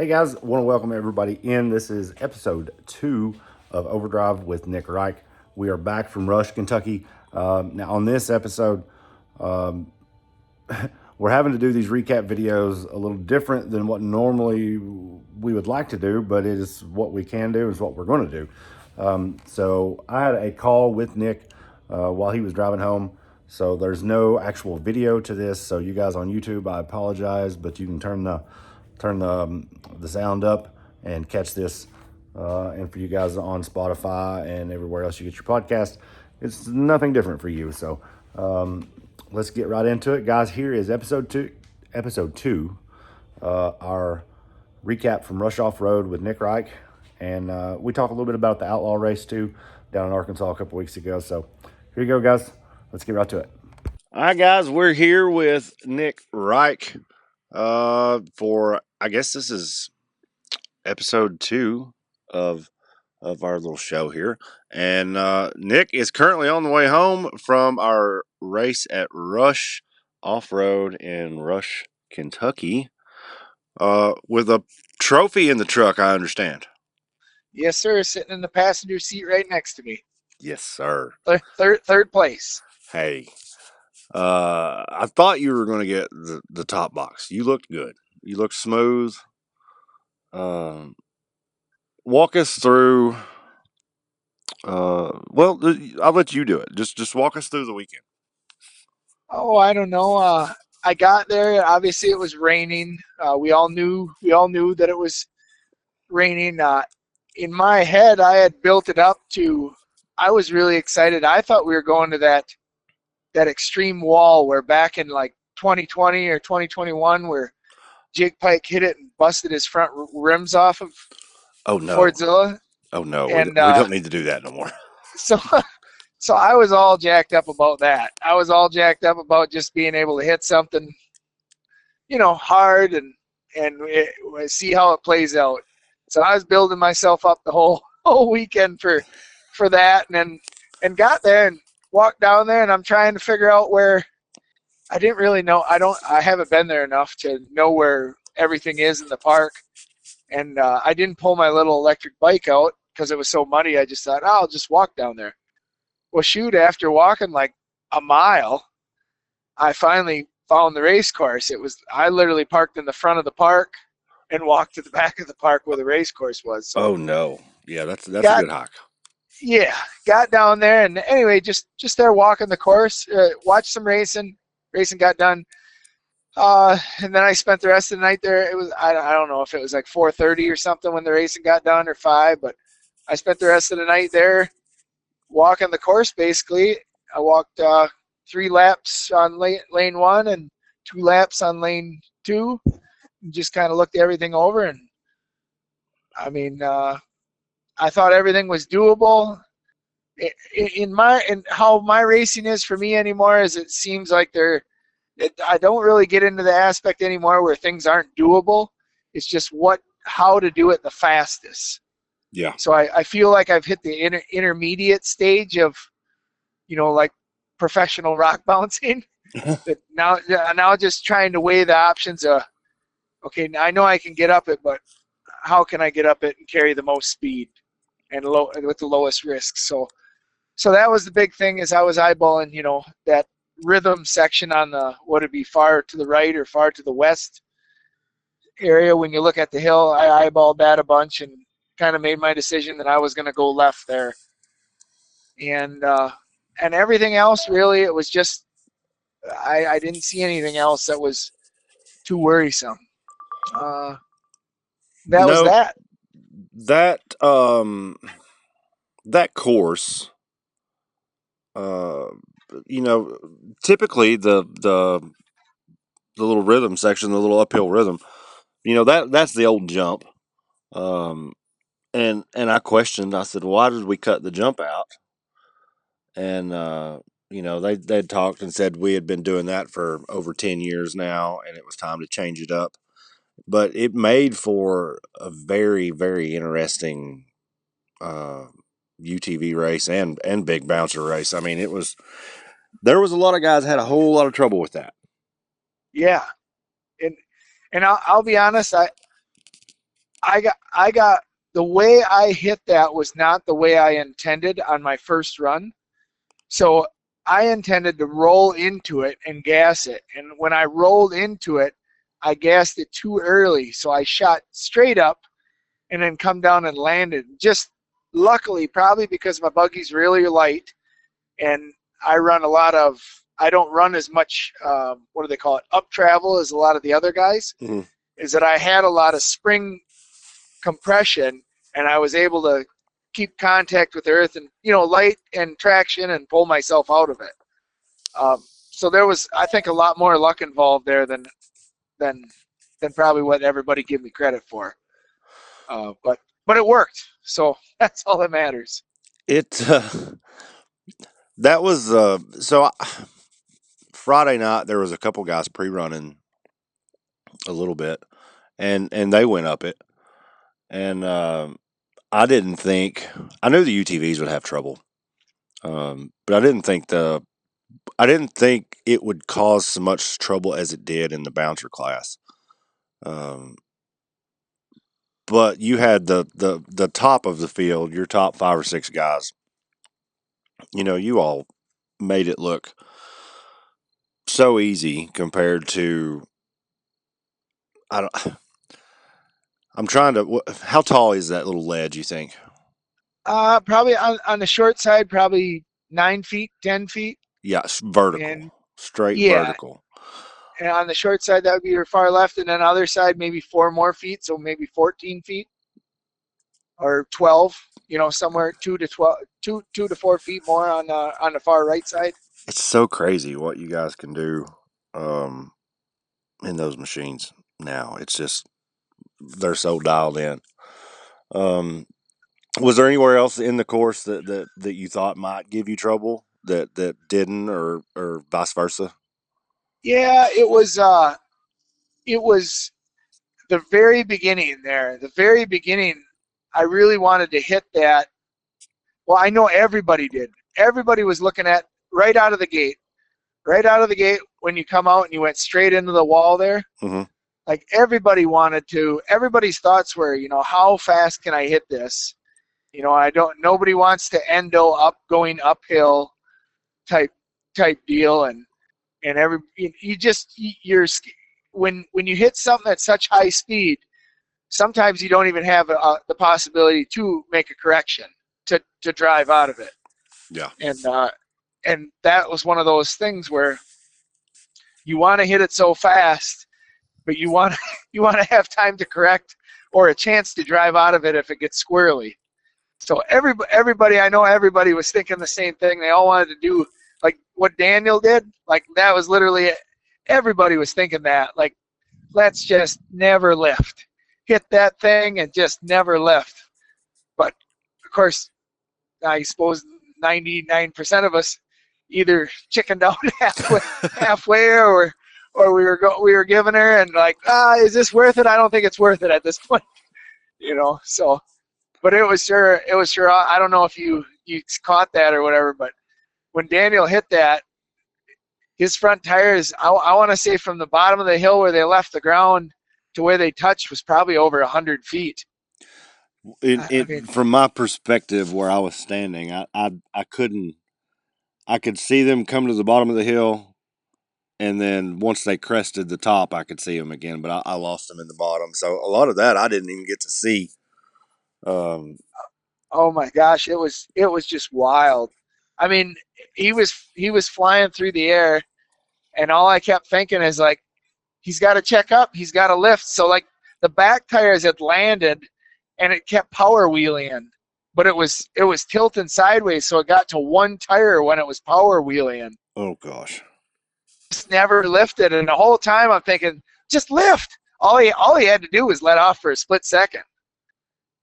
Hey guys, want to welcome everybody in. This is episode 2 of Overdrive with Nick Reich. We are back from Rush, Kentucky. Now, on this episode, we're having to do these recap videos a little different than what normally we would like to do, but it is what we can do, is what we're going to do. So, I had a call with Nick while he was driving home. So, there's no actual video to this. So, you guys on YouTube, I apologize, but you can turn the sound up and catch this. And for you guys on Spotify and everywhere else you get your podcast, it's nothing different for you. So let's get right into it, guys. Here is episode two. Our recap from Rush Off Road with Nick Reich, and we talk a little bit about the Outlaw race too down in Arkansas a couple weeks ago. So here you go, guys. Let's get right to it. All right, guys, we're here with Nick Reich for, I guess this is episode 2 of our little show here. And Nick is currently on the way home from our race at Rush Off-Road in Rush, Kentucky, with a trophy in the truck, I understand. Yes, sir. Sitting in the passenger seat right next to me. Yes, sir. Third place. Hey, I thought you were going to get the top box. You looked good. You looked smooth. Walk us through. Well, I'll let you do it. Just walk us through the weekend. Oh, I don't know. I got there. Obviously, it was raining. We all knew that it was raining. In my head, I had built it up to. I was really excited. I thought we were going to that extreme wall where back in like 2020 or 2021, where Jake Pike hit it and busted his front rims off of Oh no! Fordzilla. Oh no! And We don't need to do that no more. so So I was all jacked up about that. I was all jacked up about just being able to hit something, hard and see how it plays out. So I was building myself up the whole weekend for that, and got there and walked down there, and I'm trying to figure out where. I didn't really know. I haven't been there enough to know where everything is in the park, and I didn't pull my little electric bike out because it was so muddy. I just thought, I'll just walk down there. Well, shoot, after walking like a mile, I finally found the race course. I literally parked in the front of the park and walked to the back of the park where the race course was. So Oh no! Yeah, that's a good hike. Yeah, got down there, and anyway, just there walking the course, watched some racing. Racing got done, and then I spent the rest of the night there. It was I don't know if it was like 4:30 or something when the racing got done, or 5, but I spent the rest of the night there walking the course. Basically, I walked 3 laps on lane 1 and 2 laps on lane 2, and just kind of looked everything over. And I mean, I thought everything was doable. In how my racing is for me anymore is it seems like I don't really get into the aspect anymore where things aren't doable. It's just how to do it the fastest. Yeah. So I feel like I've hit the intermediate stage of, like professional rock bouncing. That now just trying to weigh the options of, okay, I know I can get up it, but how can I get up it and carry the most speed and with the lowest risk? So that was the big thing, is I was eyeballing, that rhythm section on would it be far to the right or far to the west area. When you look at the hill, I eyeballed that a bunch and kind of made my decision that I was going to go left there. And everything else, really, it was just, I didn't see anything else that was too worrisome. Was that. That course, typically the little rhythm section, the little uphill rhythm, that's the old jump. And I questioned. I said, "Why did we cut the jump out?" And they'd talked and said we had been doing that for over 10 years now, and it was time to change it up. But it made for a very, very interesting UTV race and big bouncer race. I mean, there was a lot of guys had a whole lot of trouble with that. Yeah, and I'll be honest, I got the way I hit that was not the way I intended on my first run. So I intended to roll into it and gas it. And when I rolled into it, I gassed it too early. So I shot straight up and then come down and landed. Just luckily, probably because my buggy's really light and I don't run as much, what do they call it, up travel as a lot of the other guys, Mhm. is that I had a lot of spring compression and I was able to keep contact with the earth and, light and traction and pull myself out of it. So there was, I think, a lot more luck involved there than than probably what everybody give me credit for. But it worked, so that's all that matters. It that was Friday night. There was a couple guys pre-running a little bit, and they went up it, and I didn't think I knew the UTVs would have trouble, but I didn't think it would cause so much trouble as it did in the bouncer class. Um, but you had the top of the field, your top 5 or 6 guys. You all made it look so easy compared to I don't. I'm trying to. How tall is that little ledge? You think? Probably on the short side, probably 9 feet, 10 feet, Yeah, vertical, and straight yeah, vertical. and on the short side that would be your far left, and then other side maybe 4 more feet, so maybe 14 feet or 12. Somewhere 2 to 12, 2 to 4 feet more on the far right side. It's so crazy what you guys can do um, in those machines now. It's just they're so dialed in. Um, was there anywhere else in the course that you thought might give you trouble that didn't, or vice versa? Yeah, it was the very beginning there. The very beginning, I really wanted to hit that. Well, I know everybody did. Everybody was looking at right out of the gate. Right out of the gate, when you come out and you went straight into the wall there, Hmm. like everybody wanted to. Everybody's thoughts were, how fast can I hit this? I don't. Nobody wants to endo up going uphill type type deal, and you just you're when you hit something at such high speed, sometimes you don't even have the possibility to make a correction to drive out of it. Yeah. And that was one of those things where you want to hit it so fast, but you want you want to have time to correct or a chance to drive out of it if it gets squirrely. So everybody, I know everybody was thinking the same thing. They all wanted to do like what Daniel did. Like that was literally it. Everybody was thinking that. Like, let's just never lift. Hit that thing and just never lift. But of course, I suppose 99% of us either chickened out halfway, or we were giving her and like, is this worth it? I don't think it's worth it at this point, So, but it was sure. I don't know if you caught that or whatever, but when Daniel hit that, his front tires, I want to say from the bottom of the hill where they left the ground to where they touched was probably over 100 feet. I mean, From my perspective, where I was standing, I couldn't. I could see them come to the bottom of the hill, and then once they crested the top, I could see them again. But I lost them in the bottom, so a lot of that I didn't even get to see. Um, oh my gosh, it was just wild. I mean, he was flying through the air, and all I kept thinking is like, he's got to check up, he's got to lift. So like the back tires had landed, and it kept power wheeling, but it was tilting sideways, so it got to one tire when it was power wheeling. oh gosh. Just never lifted, and the whole time I'm thinking, just lift. All he had to do was let off for a split second,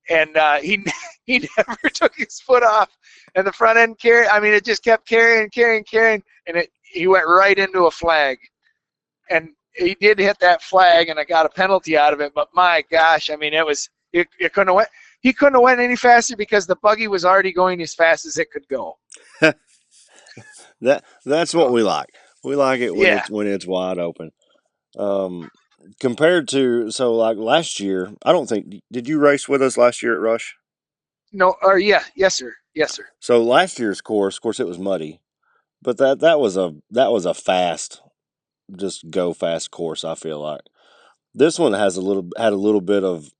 and he never took his foot off, and the front end carry. I mean, it just kept carrying, and he went right into a flag, and he did hit that flag, and I got a penalty out of it. But my gosh, I mean, it couldn't have went. He couldn't have went any faster because the buggy was already going as fast as it could go. That's what So we like. We like it when yeah, it's wide open. Um, compared to, so like last year, I don't think, did you race with us last year at Rush? No, or yeah, yes, sir. Yes, sir. So last year's course, of course, it was muddy, but that was a fast, just go fast course. I feel like this one had a little bit of,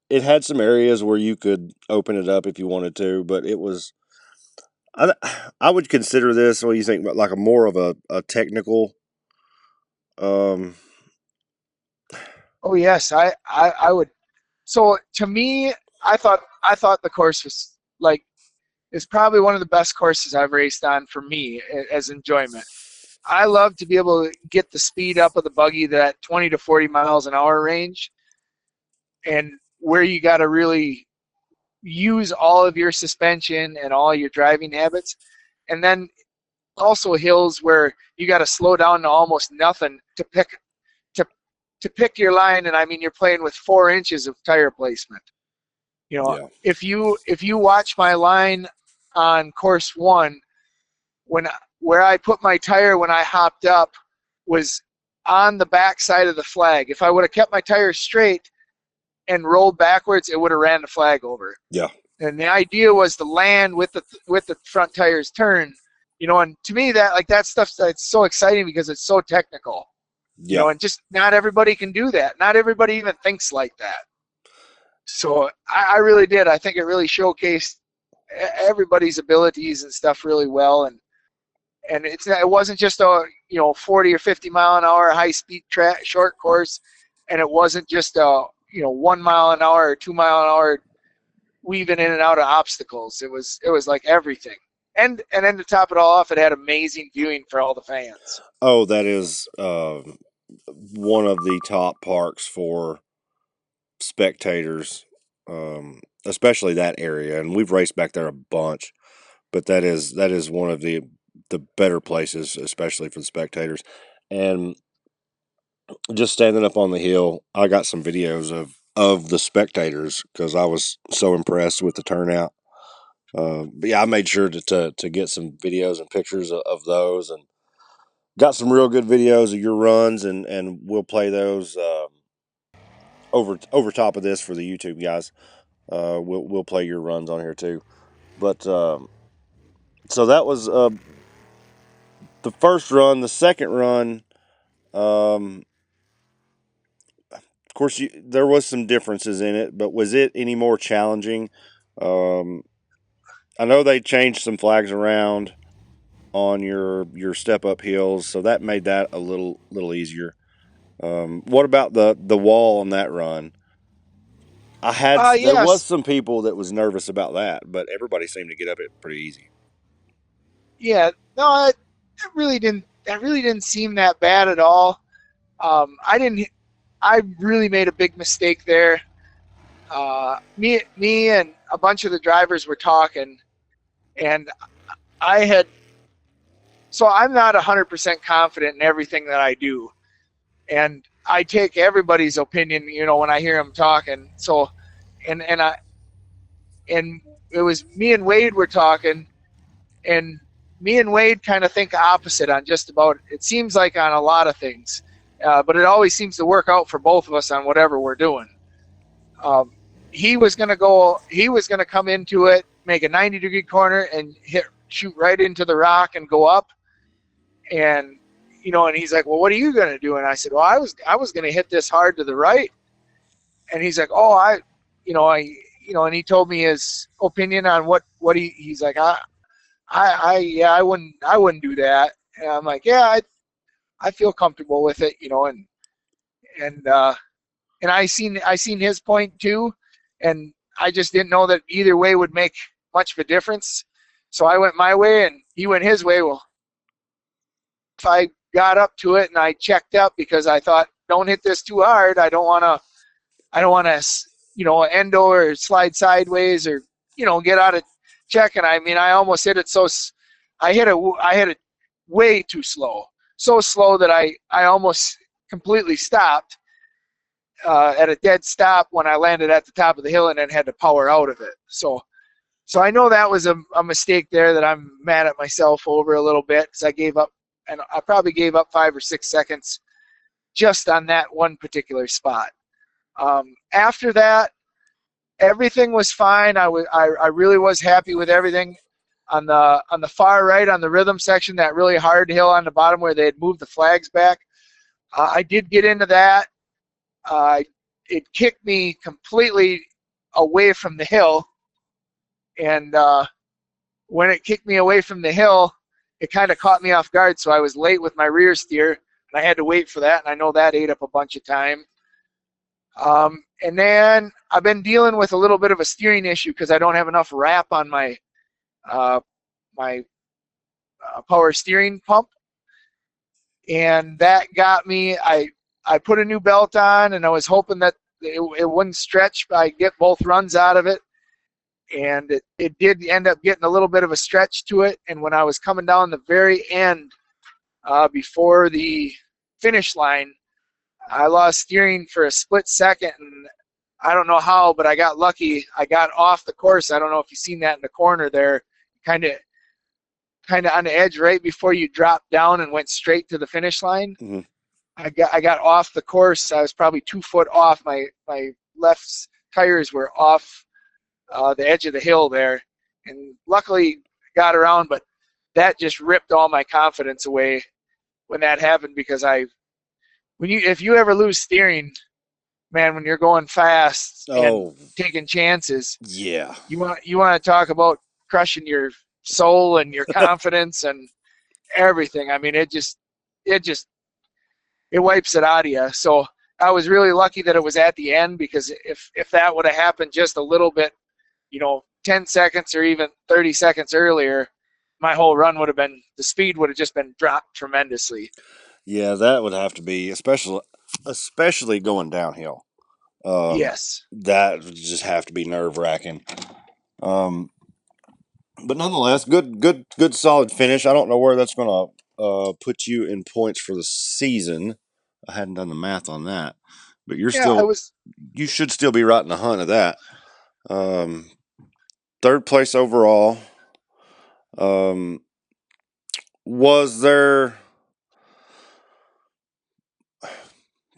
it had some areas where you could open it up if you wanted to, but it was, I I would consider this, what do you think, like a more of a technical, um Oh yes, I would. So to me, I thought the course was like it's probably one of the best courses I've raced on for me as enjoyment. I love to be able to get the speed up of the buggy that 20 to 40 miles an hour range, and where you got to really use all of your suspension and all your driving habits, and then also hills where you got to slow down to almost nothing to to pick your line. And I mean, you're playing with 4 inches of tire placement. You know, yeah. if you watch my line on course one, when where I put my tire when I hopped up was on the back side of the flag. If I would have kept my tire straight and rolled backwards, it would have ran the flag over. Yeah. And the idea was to land with the front tires turned. And to me that stuff that's so exciting because it's so technical. Yeah. And just not everybody can do that. Not everybody even thinks like that. So I really did. I think it really showcased everybody's abilities and stuff really well. And it wasn't just a 40 or 50 mile an hour high speed short course, and it wasn't just a 1 mile an hour or 2 mile an hour weaving in and out of obstacles. It was like everything. And then to top it all off, it had amazing viewing for all the fans. Oh, that is one of the top parks for spectators, especially that area. And we've raced back there a bunch, but that is one of the better places, especially for the spectators. And just standing up on the hill, I got some videos of the spectators because I was so impressed with the turnout. But yeah, I made sure to get some videos and pictures of those, and got some real good videos of your runs, and we'll play those over top of this for the YouTube guys. We'll play your runs on here too. But so that was the first run. The second run, of course, there was some differences in it, but was it any more challenging? Um, I know they changed some flags around on your step up hills, so that made that a little easier. What about the wall on that run? There was Yes, some people that was nervous about that, but everybody seemed to get up it pretty easy. yeah, no, it really didn't. That really didn't seem that bad at all. I didn't. I really made a big mistake there. Me, and a bunch of the drivers were talking, and I had. So I'm not 100% confident in everything that I do, and I take everybody's opinion. When I hear them talking. So, and I and it was me and Wade were talking, and me and Wade kind of think opposite on just about. It seems like on a lot of things, but it always seems to work out for both of us on whatever we're doing. Um, he was going to go. He was going to come into it, make a 90-degree corner, and shoot right into the rock and go up. And and he's like, "Well, what are you going to do?" And I said, "Well, I was going to hit this hard to the right." And he's like, "Oh, and he told me his opinion on what he's like. Yeah, I wouldn't do that." And I'm like, "Yeah, I feel comfortable with it, and and I seen his point too, and I just didn't know that either way would make much of a difference. So I went my way and he went his way. Well, if I got up to it and I checked up because I thought, don't hit this too hard. I don't want to end over or slide sideways or get out of check. And I mean, I almost hit it I hit it way too slow, so slow that I almost completely stopped at a dead stop when I landed at the top of the hill and then had to power out of it. So I know that was a mistake there that I'm mad at myself over a little bit because I gave up, and I probably gave up 5 or 6 seconds just on that one particular spot. After that, everything was fine. I really was happy with everything. On the far right, on the rhythm section, that really hard hill on the bottom where they had moved the flags back, I did get into that. It kicked me completely away from the hill, and when it kicked me away from the hill, it kind of caught me off guard, so I was late with my rear steer, and I had to wait for that, and I know that ate up a bunch of time. And then I've been dealing with a little bit of a steering issue because I don't have enough wrap on my power steering pump, and that got me. I put a new belt on, and I was hoping that it wouldn't stretch, but I get both runs out of it, and it did end up getting a little bit of a stretch to it. And when I was coming down the very end, before the finish line, I lost steering for a split second, and I don't know how, but I got lucky. I got off the course. I don't know if you've seen that in the corner there, kind of on the edge right before you dropped down and went straight to the finish line. Mm-hmm. I got off the course. I was probably 2 foot off. My left tires were off the edge of the hill there, and luckily got around. But that just ripped all my confidence away when that happened, because if you ever lose steering, man, when you're going fast and taking chances, yeah, you want to talk about crushing your soul and your confidence and everything. I mean, it wipes it out of you. So I was really lucky that it was at the end, because if that would have happened just a little bit, 10 seconds or even 30 seconds earlier, my whole run the speed would have just been dropped tremendously. Yeah, that would have to be, especially going downhill. Yes. That would just have to be nerve-wracking. But nonetheless, good solid finish. I don't know where that's going to put you in points for the season. I hadn't done the math on that, but you should still be right in the hunt of that. Third place overall. Was there?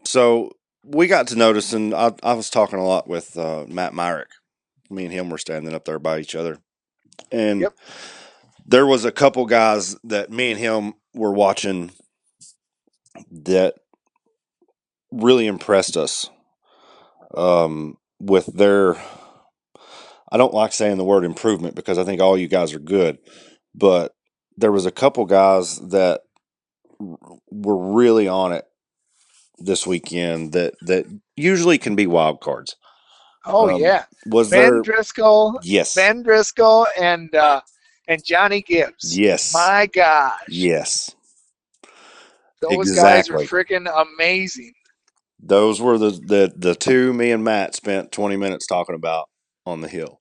So we got to notice, and I was talking a lot with Matt Myrick. Me and him were standing up there by each other, and Yep. there was a couple guys that me and him were watching that really impressed us with their, I don't like saying the word improvement because I think all you guys are good, but there was a couple guys that were really on it this weekend that usually can be wild cards. Oh yeah. Was Ben there? Driscoll? Yes. Ben Driscoll and Johnny Gibbs. Yes. My gosh. Yes. Those guys are freaking amazing. Those were the two me and Matt spent 20 minutes talking about on the hill.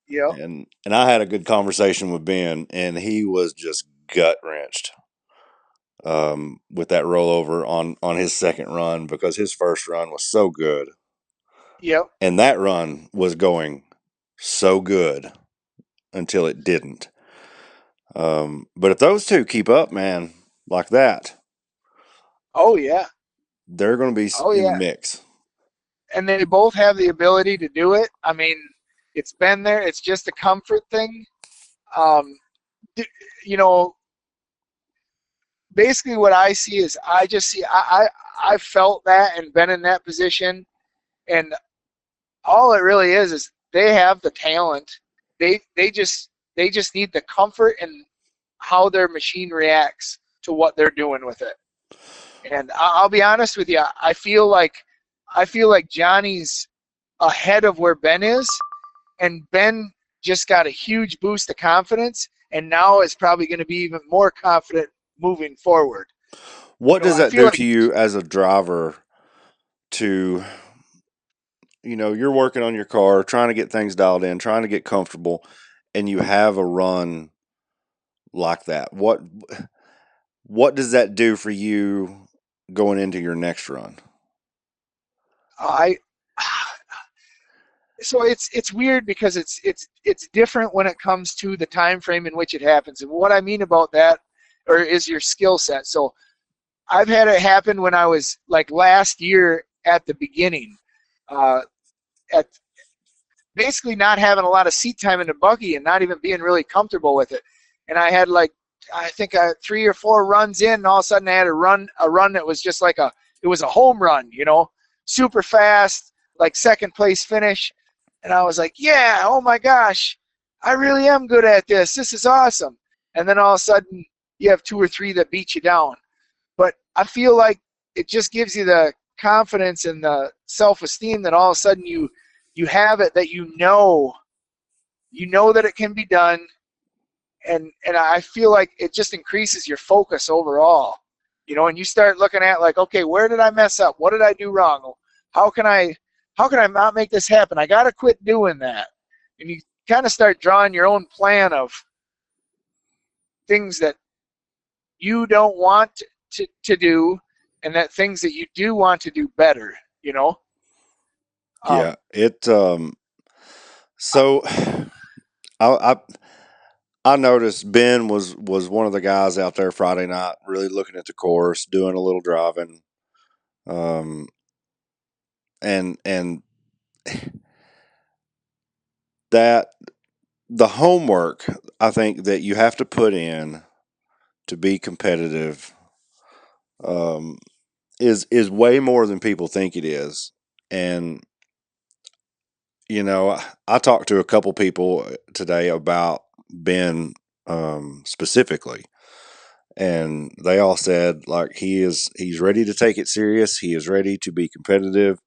Yep. And I had a good conversation with Ben, and he was just gut wrenched with that rollover on his second run, because his first run was so good. Yep. And that run was going so good until it didn't. But if those two keep up, man, like that, oh yeah, they're going to be in the mix. And they both have the ability to do it. I mean, it's been there. It's just a comfort thing. Basically what I see is I felt that and been in that position, and all it really is they have the talent. They just need the comfort and how their machine reacts to what they're doing with it. And I'll be honest with you, I feel like Johnny's ahead of where Ben is, and Ben just got a huge boost of confidence, and now is probably going to be even more confident moving forward. What does that do to you as a driver to, you're working on your car, trying to get things dialed in, trying to get comfortable, and you have a run like that? What does that do for you going into your next run? So it's weird because it's different when it comes to the time frame in which it happens. And what I mean about that is your skill set. So I've had it happen when I was like last year at the beginning, at basically not having a lot of seat time in the buggy and not even being really comfortable with it. And I had like, I think 3 or 4 runs in, and all of a sudden I had a run that was just like it was a home run, super fast, like second place finish. And I was like, yeah, oh my gosh, I really am good at this. This is awesome. And then all of a sudden you have 2 or 3 that beat you down. But I feel like it just gives you the confidence and the self-esteem that all of a sudden you have it, that you know that it can be done. And I feel like it just increases your focus overall, and you start looking at like, okay, where did I mess up? What did I do wrong? How can I not make this happen? I got to quit doing that. And you kind of start drawing your own plan of things that you don't want to do, and that things that you do want to do better, Yeah, so I I noticed Ben was one of the guys out there Friday night, really looking at the course, doing a little driving, and that the homework I think that you have to put in to be competitive is way more than people think it is. And I talked to a couple people today about Ben specifically, and they all said like he's ready to take it serious. He is ready to be competitive,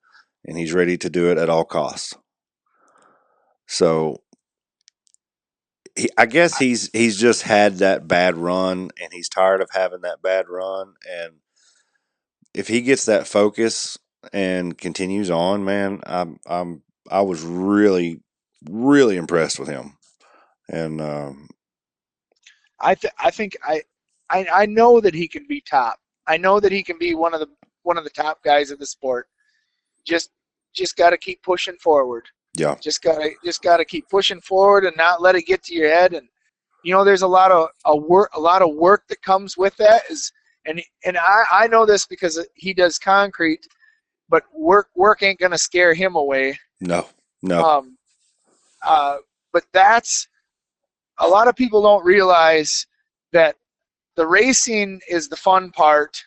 and he's ready to do it at all costs. So I guess he's just had that bad run, and he's tired of having that bad run. And if he gets that focus and continues on, man, I was really really impressed with him. And I think I know that he can be top. I know that he can be one of the top guys of the sport. Just got to keep pushing forward. yeah, Just gotta keep pushing forward and not let it get to your head. And there's a lot of work that comes with that. And I know this because he does concrete, but work ain't gonna scare him away. no. But that's, a lot of people don't realize that the racing is the fun part,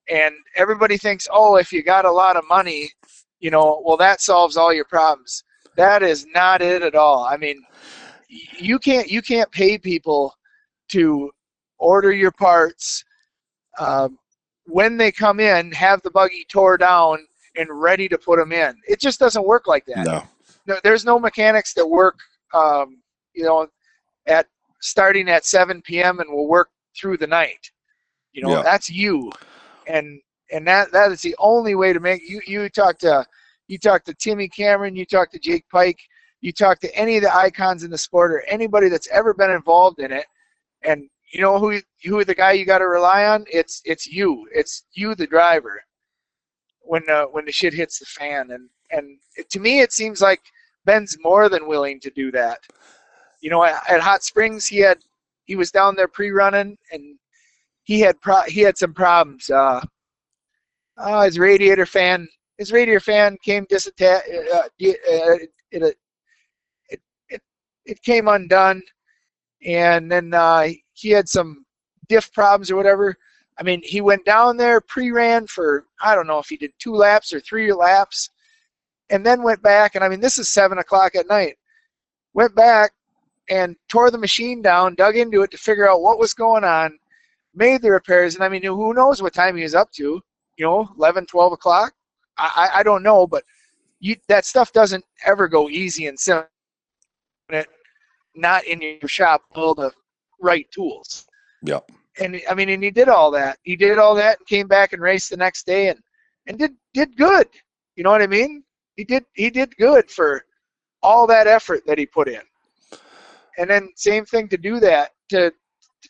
and everybody thinks, oh, if you got a lot of money, well, that solves all your problems. That is not it at all. I mean, you can't pay people to order your parts, when they come in, have the buggy tore down and ready to put them in. It just doesn't work like that. No. There's no mechanics that work, at starting at 7 p.m. and will work through the night. Yeah. That's you, and that is the only way to make you. You talk to Timmy Cameron, you talk to Jake Pike, you talk to any of the icons in the sport or anybody that's ever been involved in it, and who the guy you got to rely on? It's you. It's you, the driver. When the shit hits the fan, and to me it seems like Ben's more than willing to do that. At Hot Springs he was down there pre-running, and he had some problems. His radiator fan came it came undone, and then he had some diff problems or whatever. I mean, he went down there, pre-ran for, I don't know if he did 2 laps or 3 laps, and then went back. And I mean, this is 7 o'clock at night. Went back and tore the machine down, dug into it to figure out what was going on, made the repairs. And I mean, who knows what time he was up to, 11, 12 o'clock? I don't know, but that stuff doesn't ever go easy and simple. Not in your shop, all the right tools. Yeah. And I mean, and he did all that. He did all that and came back and raced the next day and did good. You know what I mean? He did good for all that effort that he put in. And then same thing to do that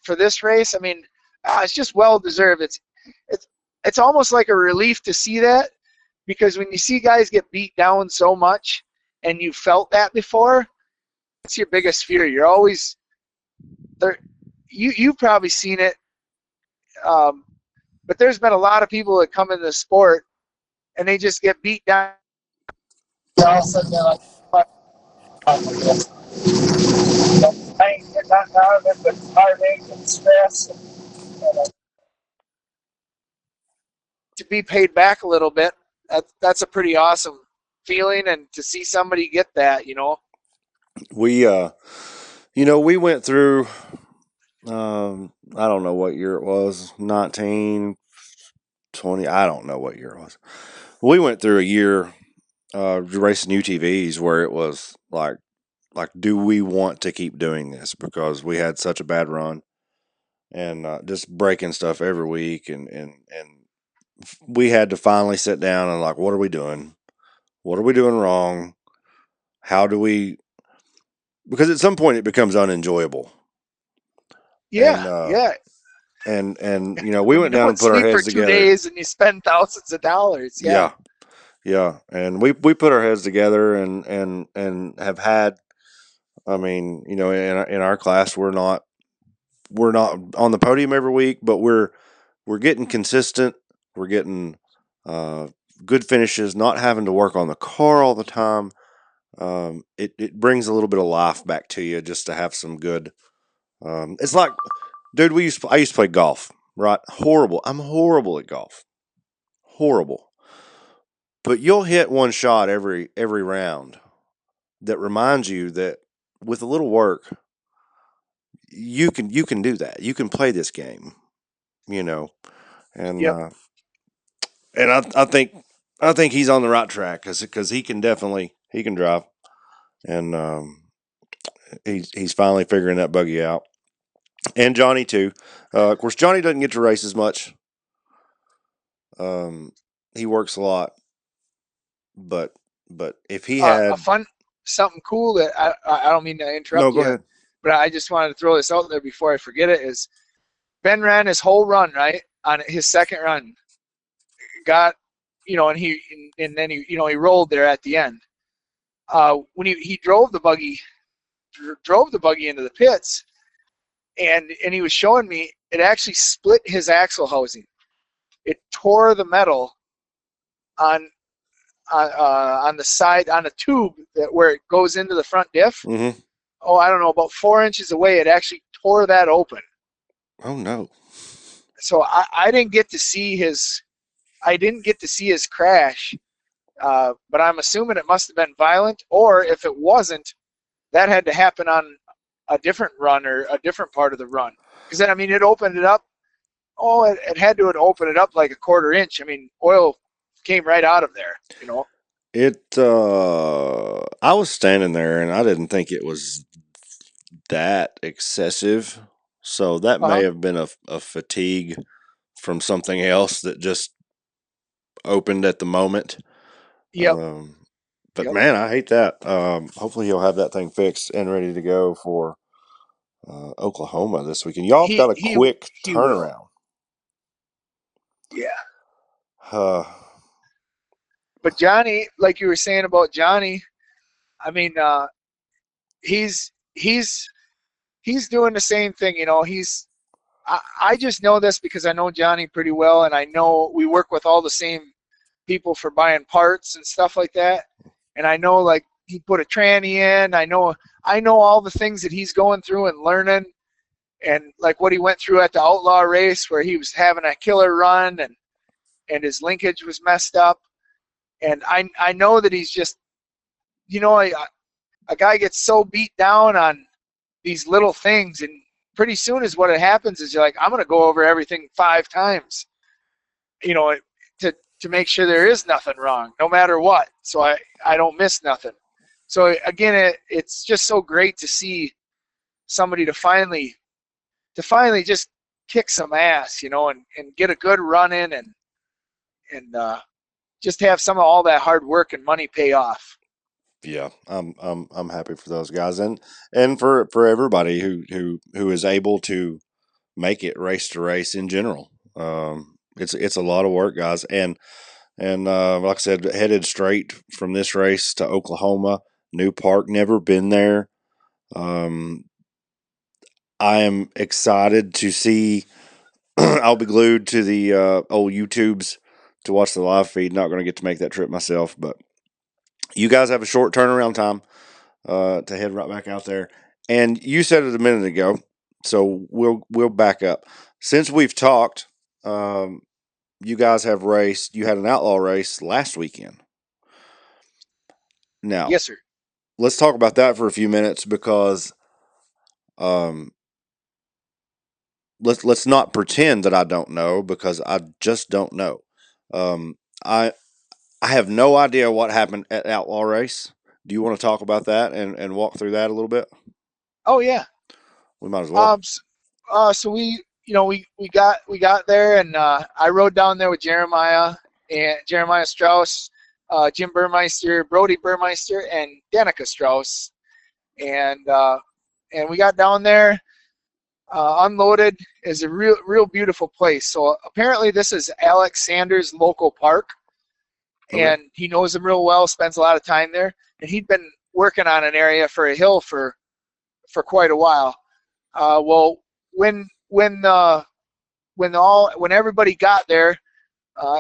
for this race. I mean, it's just well deserved. It's almost like a relief to see that, because when you see guys get beat down so much and you felt that before, that's your biggest fear. You're always there. You've probably seen it. But there's been a lot of people that come in the sport and they just get beat down. All of a sudden they're like, I ain't getting nothing out of it but heartache and stress. And to be paid back a little bit, that's a pretty awesome feeling. And to see somebody get that, We we went through I don't know what year it was, 19, 20, I don't know what year it was. We went through a year racing UTVs where it was like do we want to keep doing this, because we had such a bad run and just breaking stuff every week, and we had to finally sit down and like, what are we doing? What are we doing wrong? How do we? Because at some point it becomes unenjoyable. yeah, And yeah. and we When you went down don't and put our sleep for heads 2 together. days and you spend thousands of dollars. Yeah, yeah, and we put our heads together and have had. I mean, in our class, we're not on the podium every week, but we're getting consistent. We're getting good finishes, not having to work on the car all the time. It brings a little bit of life back to you just to have some good. It's like, dude, I used to play golf, right? Horrible. I'm horrible at golf. Horrible. But you'll hit one shot every round that reminds you that with a little work, you can do that. You can play this game, you know. And Yep. and I think he's on the right track because he can drive, and he's finally figuring that buggy out. And Johnny too. Of course, Johnny doesn't get to race as much. He works a lot, but if he A had fun, something cool that I don't mean to no, interrupt go you, ahead. but I just wanted to throw this out there before I forget it. Is Ben ran his whole run right on his second run, got, and then he rolled there at the end. When he drove the buggy into the pits, and he was showing me it actually split his axle housing. It tore the metal on the side, on the tube where it goes into the front diff. Mm-hmm. Oh, I don't know, about 4 inches away, it actually tore that open. Oh no. So I didn't get to see his crash, but I'm assuming it must have been violent, or if it wasn't, that had to happen on a different run or a different part of the run. Because I mean, it opened it up. Oh, it had to open it up like a quarter inch. I mean, oil came right out of there. I was standing there and I didn't think it was that excessive. So that may Uh-huh. have been a fatigue from something else that just opened at the moment. Yep. But Yep. man, I hate that. Hopefully he'll have that thing fixed and ready to go for Oklahoma this weekend. Y'all have got a quick He will. turnaround. Yeah. Uh, But Johnny, like you were saying about Johnny, I mean, he's doing the same thing. I just know this because I know Johnny pretty well, and I know we work with all the same people for buying parts and stuff like that. And I know, like, he put a tranny in. I know all the things that he's going through and learning, and like what he went through at the Outlaw race where he was having a killer run and his linkage was messed up. And I know that he's just, a guy gets so beat down on these little things, and pretty soon is what it happens is you're like, I'm going to go over everything 5 times, to make sure there is nothing wrong, no matter what. So I don't miss nothing. So again, it's just so great to see somebody to finally just kick some ass, and get a good run in and just have some of all that hard work and money pay off. yeah, I'm happy for those guys and for everybody who is able to make it race to race in general. It's a lot of work, guys, and like I said, headed straight from this race to Oklahoma, New Park. Never been there. I am excited to see I'll be glued to the old YouTubes to watch the live feed. Not going to get to make that trip myself, but you guys have a short turnaround time to head right back out there. And you said it a minute ago, so we'll back up. Since we've talked, you guys have raced. You had an outlaw race last weekend. Now, Yes, sir. let's talk about that for a few minutes because um, let's not pretend that I don't know because I just don't know. Um, I I have no idea what happened at Outlaw Race. Do you want to talk about that and walk through that a little bit? Oh yeah. We might as well. So we got there, and I rode down there with Jeremiah Strauss, Jim Burmeister, Brody Burmeister, and Danica Strauss, and we got down there, unloaded. Is a real beautiful place. So apparently this is Alex Sanders' local park, and he knows them real well. Spends a lot of time there, and he'd been working on an area for a hill for quite a while. Well, when everybody got there,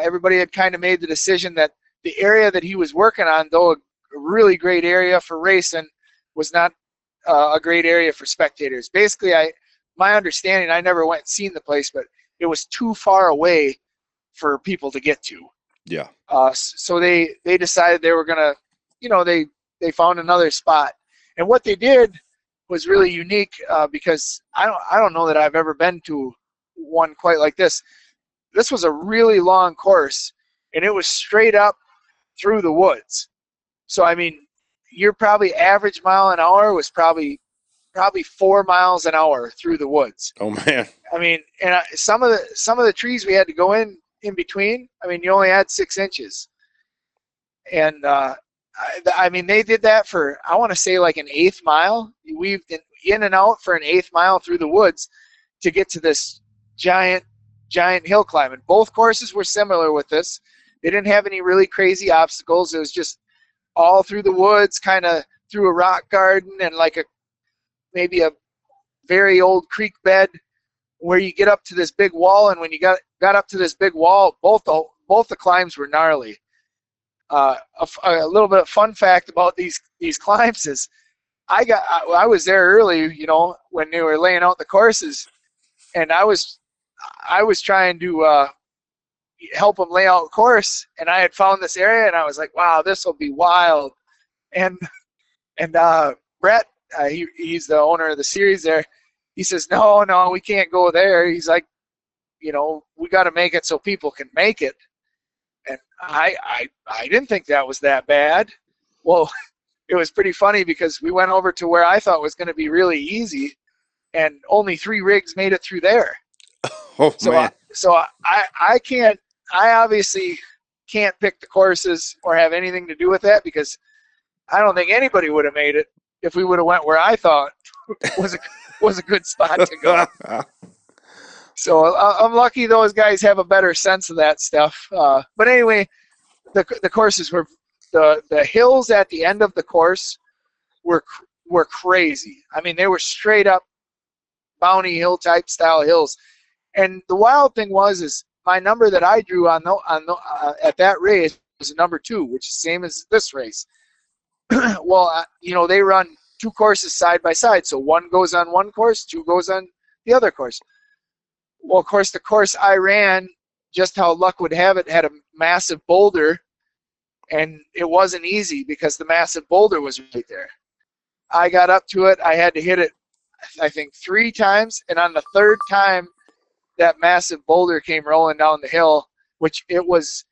everybody had kind of made the decision that the area that he was working on, though a really great area for racing, was not a great area for spectators. Basically, my understanding, I never went and seen the place, but it was too far away for people to get to. Yeah. So they decided they were gonna, they found another spot, and what they did was really unique because I don't know that I've ever been to one quite like this. This was a really long course, and it was straight up through the woods. So I mean, your probably average mile an hour was probably 4 miles an hour through the woods. Oh man. I mean, and some of the trees we had to go in between. I mean, you only had 6 inches, and I mean, they did that for, I want to say, like an 1/8 mile. You weaved in and out for an 1/8 mile through the woods to get to this giant hill climbing. Both courses were similar with this. They didn't have any really crazy obstacles. It was just all through the woods, kind of through a rock garden and like maybe a very old creek bed where you get up to this big wall. And when you got up to this big wall, both the climbs were gnarly. A little bit of fun fact about these climbs is I was there early, when they were laying out the courses, and I was trying to help them lay out the course, and I had found this area, and I was like, wow, this will be wild. And Brett, he's the owner of the series there. He says, no, we can't go there. He's like, we got to make it so people can make it. And I didn't think that was that bad. Well, it was pretty funny because we went over to where I thought was going to be really easy, and only 3 rigs made it through there. Oh man. I obviously can't pick the courses or have anything to do with that because I don't think anybody would have made it if we would have went where I thought was a good spot to go. So I'm lucky those guys have a better sense of that stuff. But anyway, the courses were, the hills at the end of the course were crazy. I mean, they were straight up Bounty Hill type style hills. And the wild thing is my number that I drew at that race was a number 2, which is the same as this race. Well, they run 2 courses side by side. So 1 goes on one course, 2 goes on the other course. Well, of course, the course I ran, just how luck would have it, had a massive boulder, and it wasn't easy because the massive boulder was right there. I got up to it. I had to hit it, I think, 3 times, and on the 3rd time, that massive boulder came rolling down the hill, which it was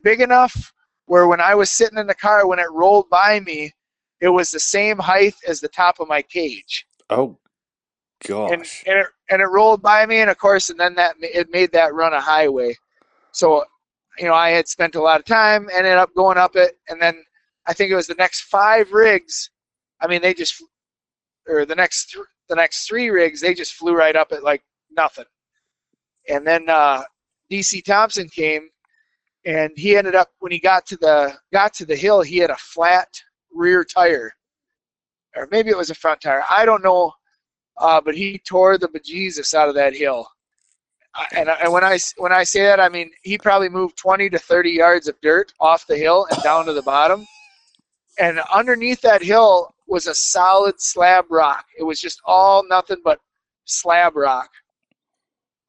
big enough where when I was sitting in the car, when it rolled by me, it was the same height as the top of my cage. Oh gosh. And it rolled by me, and of course, and then it made that run a highway. So, I had spent a lot of time, ended up going up it, and then I think it was the next 5 rigs. I mean, the next 3 rigs, they just flew right up it like nothing. And then DC Thompson came, and he ended up, when he got to the hill, he had a flat rear tire, or maybe it was a front tire. I don't know. But he tore the bejesus out of that hill. And when I say that, I mean he probably moved 20 to 30 yards of dirt off the hill and down to the bottom. And underneath that hill was a solid slab rock. It was just all nothing but slab rock.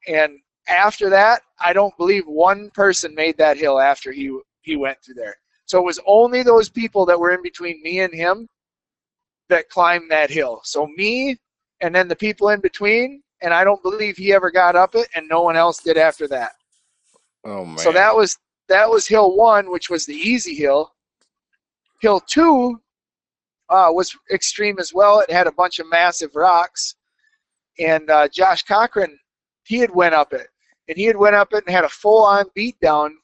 And after that, I don't believe one person made that hill after he went through there. So it was only those people that were in between me and him that climbed that hill. So me and then the people in between, and I don't believe he ever got up it, and no one else did after that. Oh man. So that was hill 1, which was the easy hill. Hill 2 was extreme as well. It had a bunch of massive rocks, and Josh Cochran, he had went up it, and had a full-on beat down,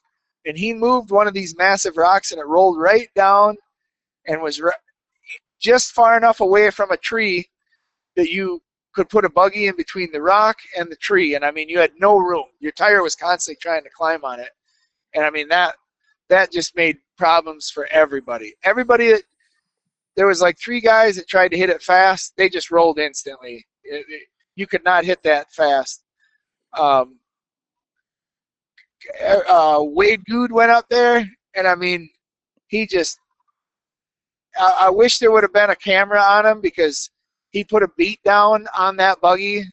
and he moved one of these massive rocks, and it rolled right down, and was just far enough away from a tree that you could put a buggy in between the rock and the tree. And I mean, you had no room. Your tire was constantly trying to climb on it. And I mean, that just made problems for everybody. There was like 3 guys that tried to hit it fast. They just rolled instantly. You could not hit that fast. Wade Good went up there, and I mean, I wish there would have been a camera on him, because he put a beat down on that buggy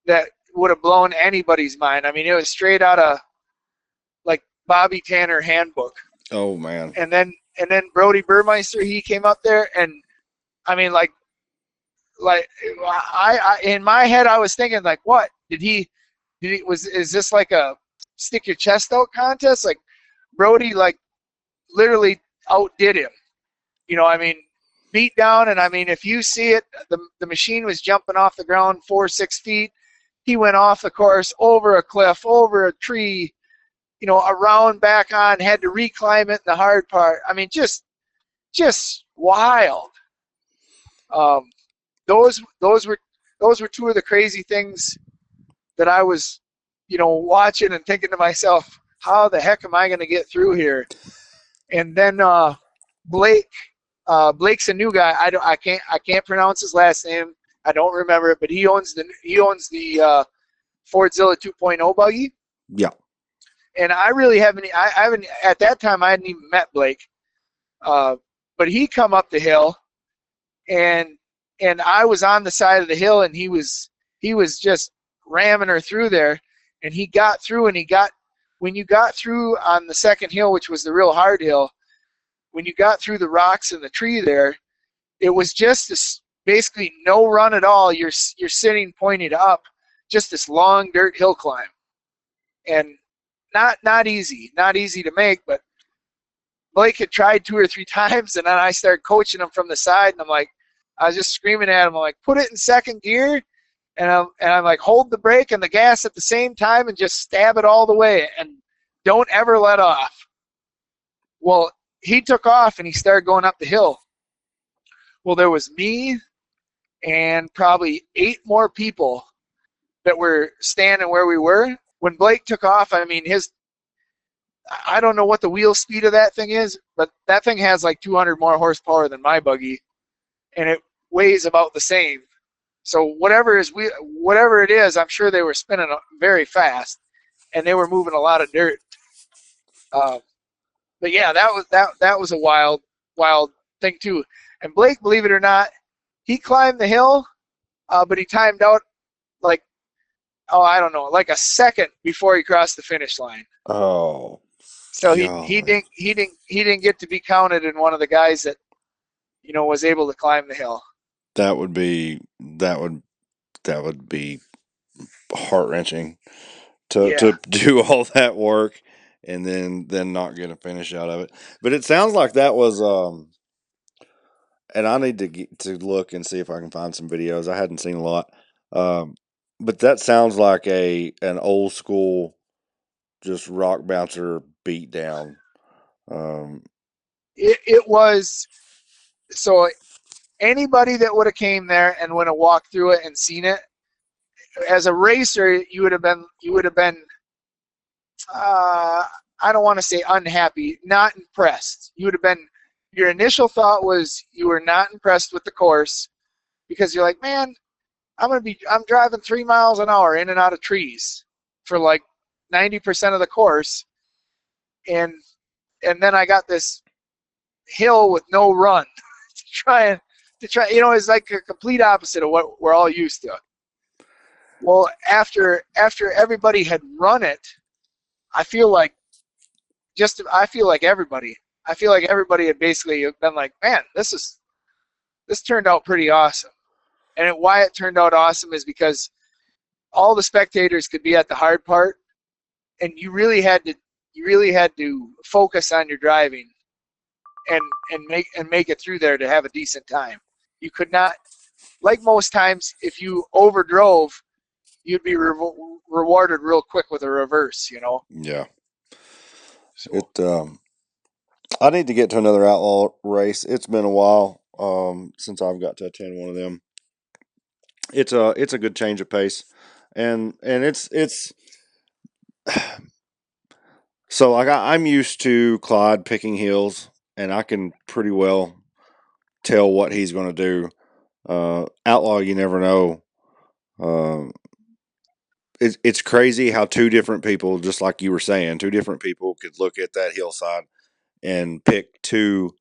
that would have blown anybody's mind. I mean, it was straight out of like Bobby Tanner handbook. Oh man. And then Brody Burmeister, he came up there, and I mean, like I in my head I was thinking, like, what is this like a stick your chest out contest? Like Brody like literally outdid him. You know, I mean, beat down, and I mean, if you see it, the machine was jumping off the ground 4-6 feet. He went off the course, over a cliff, over a tree, you know, around back on, had to reclimb it in the hard part. I mean, just wild. Those were 2 of the crazy things that I was, you know, watching and thinking to myself, how the heck am I going to get through here? And then Blake's a new guy. I can't pronounce his last name. I don't remember it, but he owns the Fordzilla 2.0 buggy. Yeah. And I haven't at that time I hadn't even met Blake. But he come up the hill, and I was on the side of the hill, and he was just ramming her through there, and he got through, and when you got through on the second hill, which was the real hard hill, when you got through the rocks and the tree there, it was just this basically no run at all. You're sitting pointed up, just this long dirt hill climb, and not easy to make. But Blake had tried 2 or 3 times, and then I started coaching him from the side, and I was just screaming at him. I'm like, put it in second gear, and I'm like, hold the brake and the gas at the same time, and just stab it all the way, and don't ever let off. Well, he took off, and he started going up the hill. Well, there was me and probably 8 more people that were standing where we were. When Blake took off, I mean, I don't know what the wheel speed of that thing is, but that thing has like 200 more horsepower than my buggy, and it weighs about the same. So whatever it is, I'm sure they were spinning very fast, and they were moving a lot of dirt. But yeah, that was a wild thing too. And Blake, believe it or not, he climbed the hill, but he timed out like, I don't know, like a second before he crossed the finish line. Oh. So he didn't get to be counted in one of the guys that, you know, was able to climb the hill. That would be heart-wrenching to do all that work and then not get a finish out of it. But it sounds like that was and I need to look and see if I can find some videos. I hadn't seen a lot. But that sounds like an old school just rock bouncer beat down. It was, so anybody that would have came there and would have walked through it and seen it, as a racer, you would have been I don't want to say unhappy, not impressed. Your initial thought was you were not impressed with the course, because you're like, man, I'm driving 3 miles an hour in and out of trees. for like 90% of the course, and then I got this hill with no run to try. It's like a complete opposite of what we're all used to. Well, after everybody had run it, I feel like everybody had basically been like, man, this turned out pretty awesome. And why it turned out awesome is because all the spectators could be at the hard part, and you really had to focus on your driving and make it through there to have a decent time. You could not, like most times, if you overdrove, you'd be rewarded real quick with a reverse, Yeah. So, I need to get to another outlaw race. It's been a while since I've got to attend one of them. It's a good change of pace, and it's so like I'm used to Clyde picking hills, and I can pretty well tell what he's going to do. Outlaw, you never know. It's crazy how two different people, just like you were saying, two different people could look at that hillside and pick two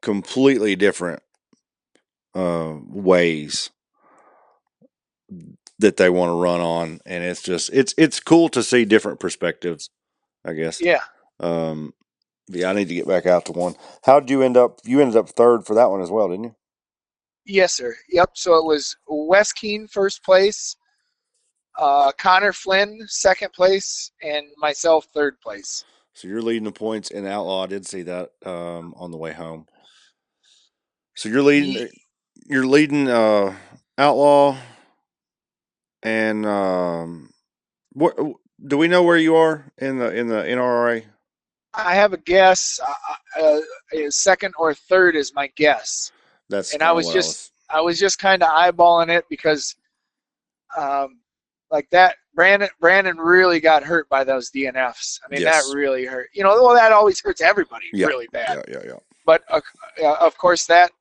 completely different ways that they want to run on, and it's just it's cool to see different perspectives, I guess. yeah. Yeah, I need to get back out to one. How did you end up? You ended up third for that one as well, didn't you? Yes, sir. Yep. So it was Wes Keene first place, Connor Flynn second place, and myself third place. So you're leading the points in Outlaw. I did see that on the way home. So you're leading Outlaw, and what do we know where you are in the NRA? I have a guess. Second or third is my guess. That's And kind of what I was just kind of eyeballing it because, like that, Brandon really got hurt by those DNFs. I mean, Yes. that really hurt. Well, that always hurts everybody really bad. Yeah. But of course that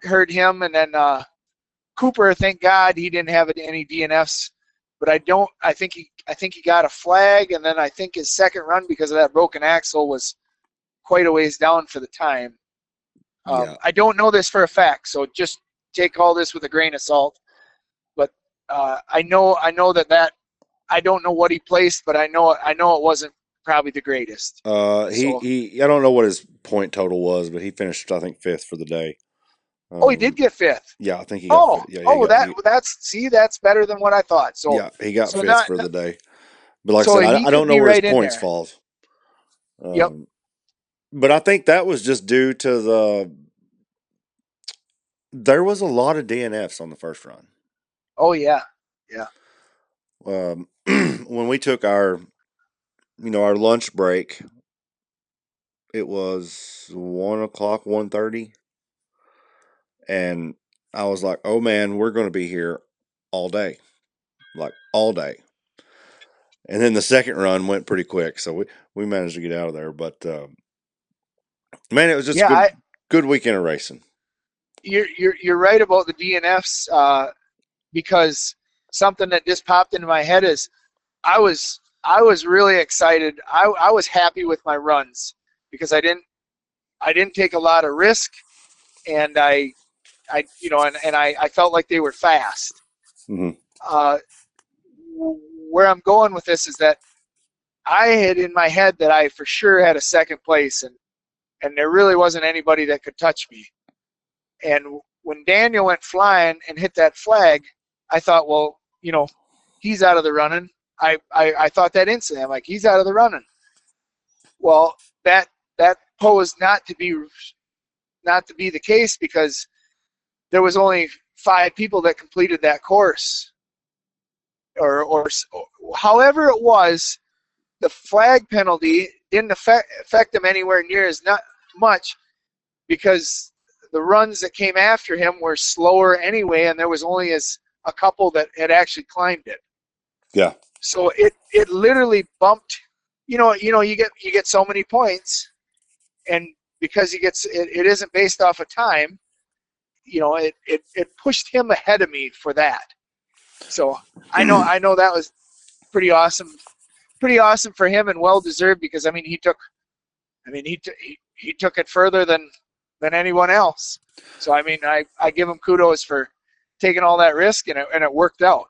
hurt him. And then Cooper, thank God he didn't have any DNFs. But I think he got a flag, and then I think his second run, because of that broken axle, was quite a ways down for the time. Yeah. I don't know this for a fact, so just take all this with a grain of salt. But I know that I don't know what he placed, but I know it wasn't probably the greatest. He I don't know what his point total was, but he finished, I think, fifth for the day. He did get fifth. Yeah, I think he got fifth. Yeah, that's better than what I thought. So yeah, he got fifth for the day. But like so I said, he I don't could know be where right his in points there. falls. Yep. But I think that was just due to there was a lot of DNFs on the first run. Oh yeah. When we took our lunch break, it was 1:00, 1:30, and I was like, "Oh man, we're going to be here all day, like all day." And then the second run went pretty quick, so we managed to get out of there. But man, it was just a good weekend of racing. You're right about the DNFs, because something that just popped into my head is I was really excited. I was happy with my runs because I didn't take a lot of risk, and I felt like they were fast. Mm-hmm. Where I'm going with this is that I had in my head that I for sure had a second place, and there really wasn't anybody that could touch me. And when Daniel went flying and hit that flag, I thought, well, he's out of the running. I thought that instantly. I'm like, he's out of the running. Well, that posed not to be the case, because there was only 5 people that completed that course, or however it was. The flag penalty didn't affect him anywhere near as not much, because the runs that came after him were slower anyway, and there was only a couple that had actually climbed it. Yeah. So it literally bumped. You get so many points, and because it isn't based off of time. It pushed him ahead of me for that. So I know that was pretty awesome for him and well deserved, because I mean he took it further than anyone else. So I mean I give him kudos for taking all that risk, and it worked out.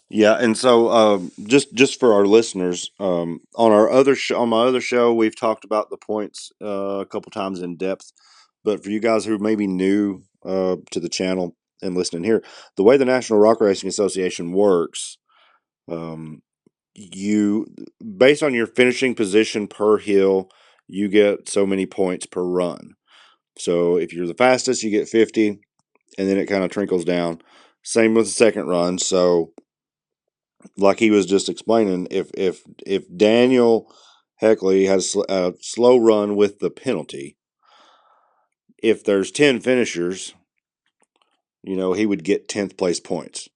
Yeah, and so just for our listeners, on my other show, we've talked about the points a couple times in depth. But for you guys who may be new to the channel and listening here, the way the National Rock Racing Association works, you based on your finishing position per hill, you get so many points per run. So if you're the fastest, you get 50, and then it kind of trickles down. Same with the second run. So like he was just explaining, if Daniel Heckley has a slow run with the penalty, if there's 10 finishers, he would get 10th place points.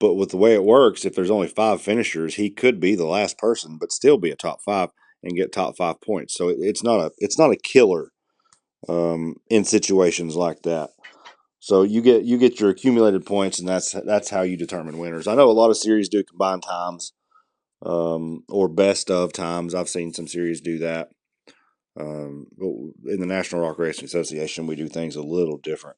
But with the way it works, if there's only 5 finishers, he could be the last person, but still be a top 5 and get top 5 points. So it's not a killer in situations like that. So you get your accumulated points, and that's how you determine winners. I know a lot of series do combined times. Or best of times. I've seen some series do that. But in the National Rock Racing Association, we do things a little different.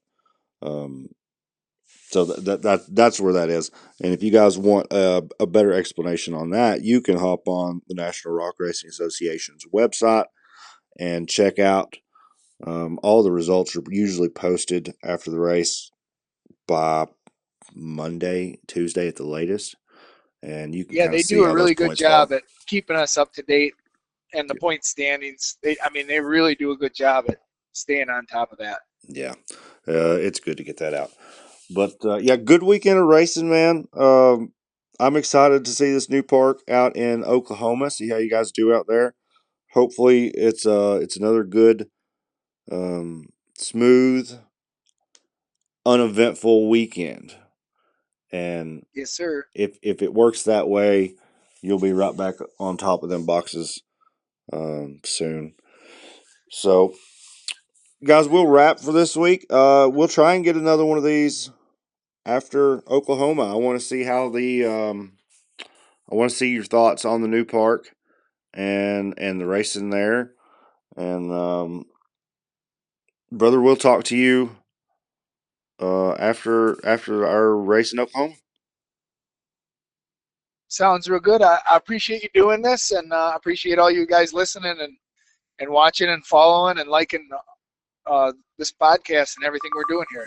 So that's where that is. And if you guys want a better explanation on that, you can hop on the National Rock Racing Association's website and check out. All the results are usually posted after the race by Monday, Tuesday at the latest. And you can kind of They see do a how those really good points fall. job at keeping us up to date and the point standings. They really do a good job at staying on top of that. Yeah, it's good to get that out. But yeah, good weekend of racing, man. I'm excited to see this new park out in Oklahoma. See how you guys do out there. Hopefully, it's another good, smooth, uneventful weekend. And Yes, sir. if it works that way, you'll be right back on top of them boxes soon. So, guys, we'll wrap for this week. We'll try and get another one of these after Oklahoma. I want to see how I want to see your thoughts on the new park and the racing there. And brother, we'll talk to you after our race in Oklahoma. Sounds real good. I appreciate you doing this, and I appreciate all you guys listening and watching and following and liking this podcast and everything we're doing here.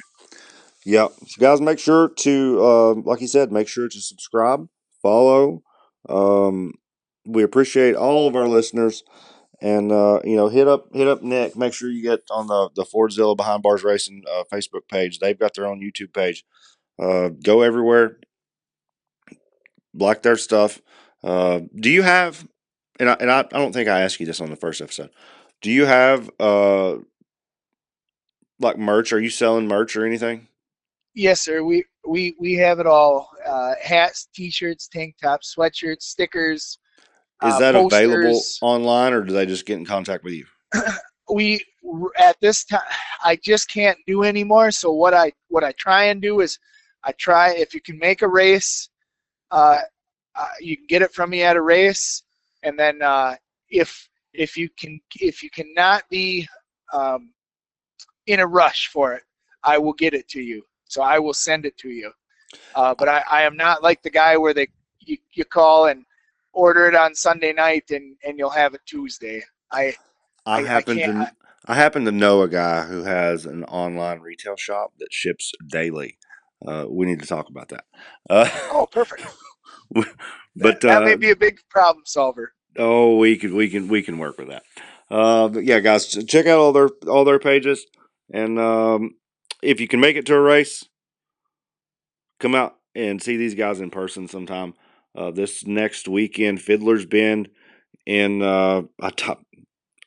Yeah, so guys, make sure to like you said, make sure to subscribe, follow. We appreciate all of our listeners. And hit up Nick. Make sure you get on the fordzilla Behind Bars Racing Facebook page. They've got their own YouTube page. Go everywhere, like their stuff. Do you have? I don't think I asked you this on the first episode. Do you have like merch? Are you selling merch or anything? Yes, sir. We have it all: hats, T-shirts, tank tops, sweatshirts, stickers, Is that available posters. online, or do they just get in contact with you? We at this time I just can't do anymore. So what I try and do is if you can make a race, you can get it from me at a race, and then if you cannot be in a rush for it, I will get it to you. So I will send it to you. But I am not like the guy where you call and order it on Sunday night and you'll have it Tuesday. I can't. I happen to know a guy who has an online retail shop that ships daily. We need to talk about that. Oh, perfect. But That may be a big problem solver. oh, we can work with that. But yeah, guys, check out all their pages, and if you can make it to a race, come out and see these guys in person sometime. This next weekend, Fiddler's Bend in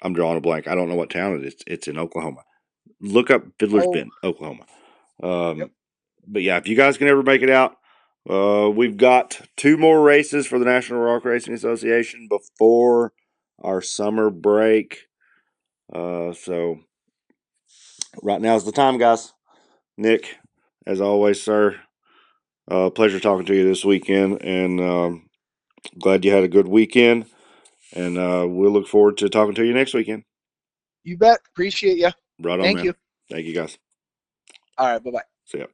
I'm drawing a blank. I don't know what town it is. It's in Oklahoma. Look up Fiddler's Bend, Oklahoma. Yep. But yeah, if you guys can ever make it out, we've got 2 more races for the National Rock Racing Association before our summer break. So right now is the time, guys. Nick, as always, sir, pleasure talking to you this weekend, and Glad you had a good weekend, and we'll look forward to talking to you next weekend. You bet. Appreciate you. Right on, Thank man. you. Thank you, guys. All right. Bye-bye. See ya.